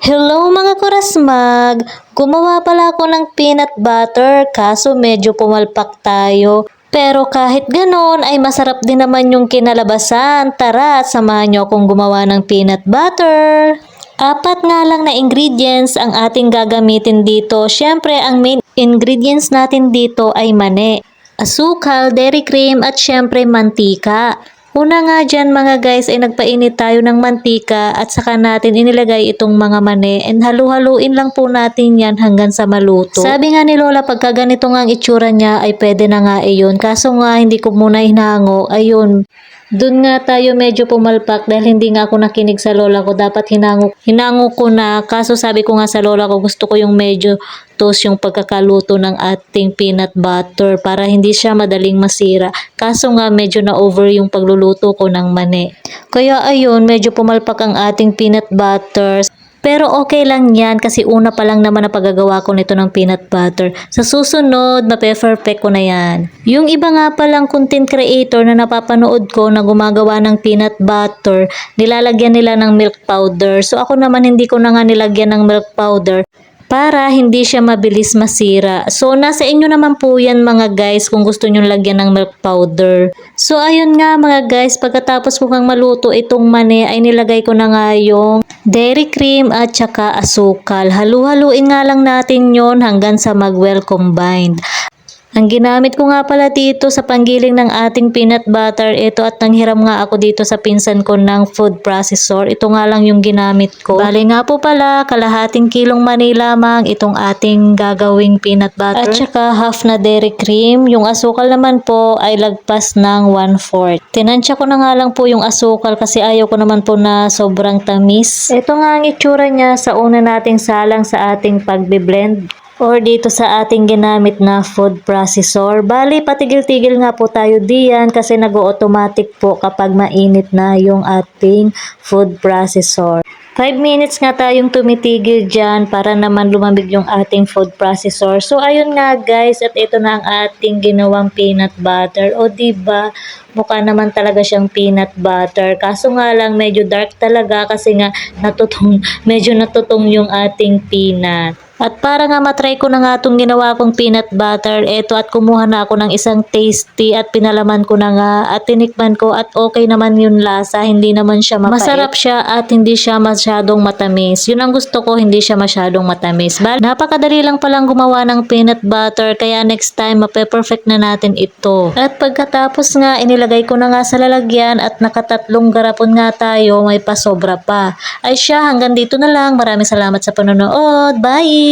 Hello mga kurasmag! Gumawa pala ako ng peanut butter kaso medyo pumalpak tayo. Pero kahit ganon ay masarap din naman yung kinalabasan. Tara at samahan niyo akong gumawa ng peanut butter. Apat nga lang na ingredients ang ating gagamitin dito. Syempre ang main ingredients natin dito ay mani, asukal, dairy cream at syempre mantika. Una nga dyan mga guys ay nagpainit tayo ng mantika at saka natin inilagay itong mga mani and halu-haluin lang po natin yan hanggang sa maluto. Sabi nga ni Lola pagka ganito nga ang itsura niya ay pwede na nga iyon. Kaso nga hindi ko muna hinango. Ayun. Doon nga tayo medyo pumalpak dahil hindi nga ako nakinig sa lola ko. Dapat hinango ko na. Kaso sabi ko nga sa lola ko gusto ko yung medyo toast yung pagkakaluto ng ating peanut butter para hindi siya madaling masira. Kaso nga medyo na over yung pagluluto ko ng mani. Kaya ayun, medyo pumalpak ang ating peanut butter. Pero okay lang yan kasi una pa lang naman na paggagawa ko nito ng peanut butter. Sa susunod, mape-perfect ko na yan. Yung iba nga palang content creator na napapanood ko na gumagawa ng peanut butter, nilalagyan nila ng milk powder. So ako naman hindi ko na nga nilagyan ng milk powder para hindi siya mabilis masira. So, nasa inyo naman po yan mga guys kung gusto nyo lagyan ng milk powder. So, ayun nga mga guys, pagkatapos ko kang maluto itong mani ay nilagay ko na nga yung dairy cream at saka asukal. Halu-haluin nga lang natin yon hanggang sa mag-well combined. Ang ginamit ko nga pala dito sa panggiling ng ating peanut butter, ito at nanghiram nga ako dito sa pinsan ko ng food processor. Ito nga lang yung ginamit ko. Bali nga po pala, kalahating kilong mani lamang itong ating gagawing peanut butter. At saka half na dairy cream. Yung asukal naman po ay lagpas ng 1/4. Tinansya ko na nga lang po yung asukal kasi ayaw ko naman po na sobrang tamis. Ito nga ang itsura niya sa una nating salang sa ating pagbe-blend or dito sa ating ginamit na food processor. Bali, patigil-tigil nga po tayo diyan kasi nag-automatic po kapag mainit na yung ating food processor. 5 minutes nga tayong tumitigil dyan para naman lumamig yung ating food processor. So, ayun nga guys, at ito na ang ating ginawang peanut butter. O, diba? Mukha naman talaga siyang peanut butter. Kaso nga lang, medyo dark talaga kasi nga medyo natutong yung ating peanut. At para nga matry ko na nga itong ginawa kong peanut butter, eto at kumuha na ako ng isang tasty at pinalaman ko na nga at tinikman ko at okay naman yung lasa, hindi naman siya mapait. Masarap siya at hindi siya masyadong matamis. Yun ang gusto ko, hindi siya masyadong matamis. Napakadali lang palang gumawa ng peanut butter kaya next time mape-perfect na natin ito. At pagkatapos nga inilagay ko na nga sa lalagyan at nakatatlong garapon nga tayo, may pasobra pa. Ay siya, hanggang dito na lang. Maraming salamat sa panonood. Bye!